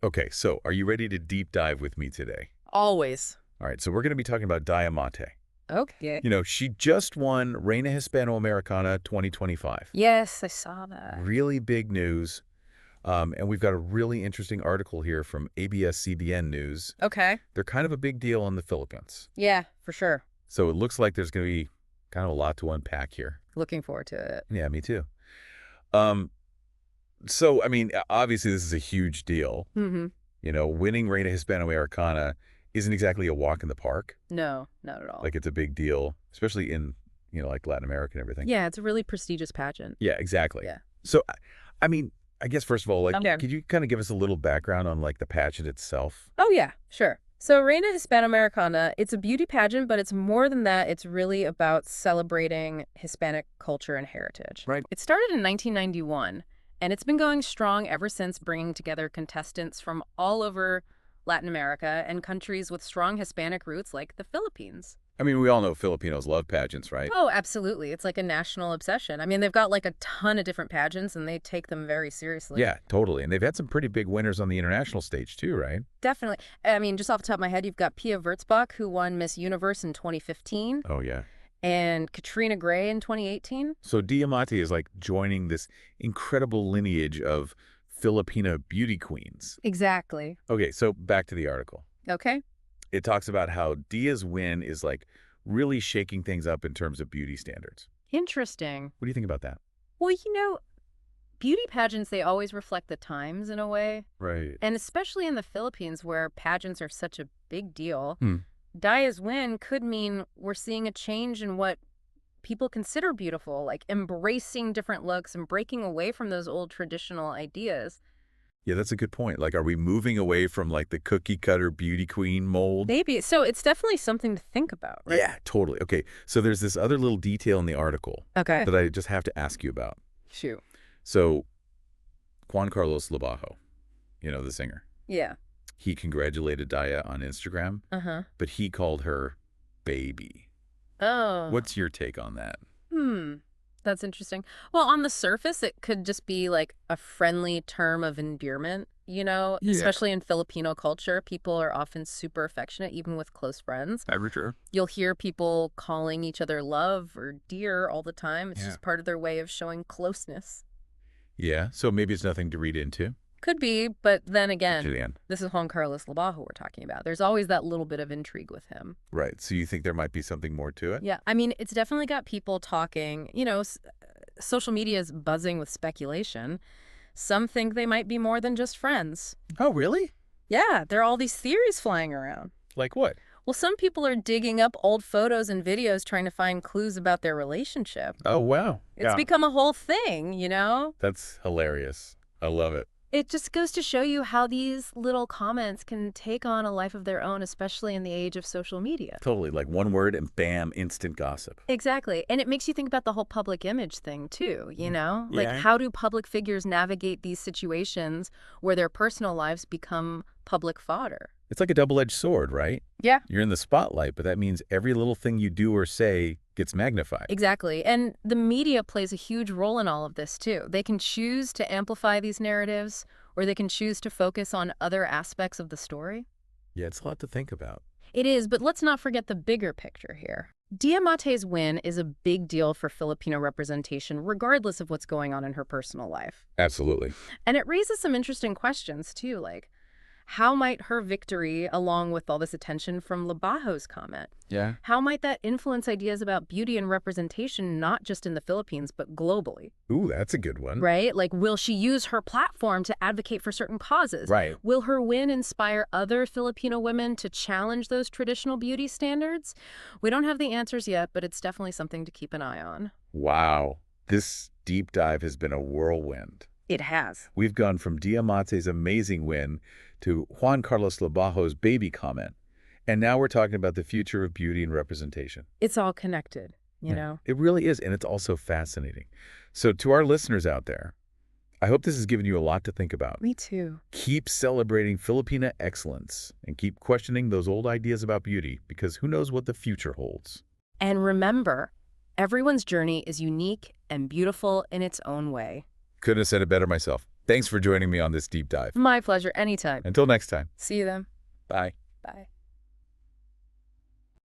Okay, so are you ready to deep dive with me today? Always. All right, so we're going to be talking about Diamante. Okay. She just won Reina Hispanoamericana 2025. Yes, I saw that. Really big news. And we've got a really interesting article here from ABS-CBN News. Okay. They're kind of a big deal in the Philippines. Yeah, for sure. So it looks like there's going to be kind of a lot to unpack here. Looking forward to it. Yeah, me too. Um, so, I mean, obviously this is a huge deal. Mm-hmm. Winning Reina Hispanoamericana isn't exactly a walk in the park. No, not at all. Like, it's a big deal, especially in, like Latin America and everything. Yeah, it's a really prestigious pageant. Yeah, exactly. Yeah. So, I mean, I guess, first of all, Okay. could you kind of give us a little background on, the pageant itself? Oh, yeah, sure. So Reina Hispanoamericana, it's a beauty pageant, but it's more than that. It's really about celebrating Hispanic culture and heritage. Right. It started in 1991, and it's been going strong ever since, bringing together contestants from all over Latin America and countries with strong Hispanic roots like the Philippines. I mean, we all know Filipinos love pageants, right? Oh, absolutely. It's like a national obsession. I mean, they've got like a ton of different pageants, and they take them very seriously. Yeah, totally. And they've had some pretty big winners on the international stage, too, right? Definitely. I mean, just off the top of my head, you've got Pia Wurtzbach, who won Miss Universe in 2015, Oh, yeah. and Katrina Gray in 2018. So Diamante is joining this incredible lineage of Filipina beauty queens. Exactly. Okay, so back to the article. Okay. It talks about how Dia's win is really shaking things up in terms of beauty standards. Interesting. What do you think about that? Well, beauty pageants, they always reflect the times in a way. Right. And especially in the Philippines, where pageants are such a big deal, Hmm. Daya's win could mean we're seeing a change in what people consider beautiful, like embracing different looks and breaking away from those old traditional ideas. Yeah, that's a good point. Are we moving away from the cookie cutter beauty queen mold? Maybe. So it's definitely something to think about, right? Yeah, totally. Okay, so there's this other little detail in the article Okay. that I just have to ask you about. Shoot. So Juan Carlos, the singer, Yeah. he congratulated Daya on Instagram, Uh-huh. but he called her baby. Oh. What's your take on that? That's interesting. Well, on the surface, it could just be like a friendly term of endearment, Yeah. especially in Filipino culture. People are often super affectionate, even with close friends. Average. You'll hear people calling each other love or dear all the time. It's Yeah. just part of their way of showing closeness. Yeah, so maybe it's nothing to read into. Could be, but then To again, the end. this is Juan Carlos Labajo we're talking about. There's always that little bit of intrigue with him. Right, so you think there might be something more to it? Yeah, I mean, it's definitely got people talking. Social media is buzzing with speculation. Some think they might be more than just friends. Oh, really? Yeah, there are all these theories flying around. Like what? Well, some people are digging up old photos and videos trying to find clues about their relationship. Oh, wow. It's become a whole thing. That's hilarious. I love it. It just goes to show you how these little comments can take on a life of their own, especially in the age of social media. Totally, one word and bam, instant gossip. Exactly. And it makes you think about the whole public image thing, too, Yeah. How do public figures navigate these situations where their personal lives become public fodder? It's like a double-edged sword, right? Yeah. You're in the spotlight, but that means every little thing you do or say gets magnified. Exactly. And the media plays a huge role in all of this, too. They can choose to amplify these narratives, or they can choose to focus on other aspects of the story. Yeah, it's a lot to think about. It is, but let's not forget the bigger picture here. Diamate's win is a big deal for Filipino representation, regardless of what's going on in her personal life. Absolutely. And it raises some interesting questions, too, like, how might her victory, along with all this attention from Labajo's comment, Yeah. how might that influence ideas about beauty and representation, not just in the Philippines, but globally? Ooh, that's a good one. Right? Will she use her platform to advocate for certain causes? Right. Will her win inspire other Filipino women to challenge those traditional beauty standards? We don't have the answers yet, but it's definitely something to keep an eye on. Wow. This deep dive has been a whirlwind. It has. We've gone from Diamante's amazing win to Juan Carlos Labajo's baby comment. And now we're talking about the future of beauty and representation. It's all connected, you know? It really is, and it's also fascinating. So to our listeners out there, I hope this has given you a lot to think about. Me too. Keep celebrating Filipina excellence and keep questioning those old ideas about beauty, because who knows what the future holds. And remember, everyone's journey is unique and beautiful in its own way. Couldn't have said it better myself. Thanks for joining me on this deep dive. My pleasure, anytime. Until next time. See you then. Bye. Bye.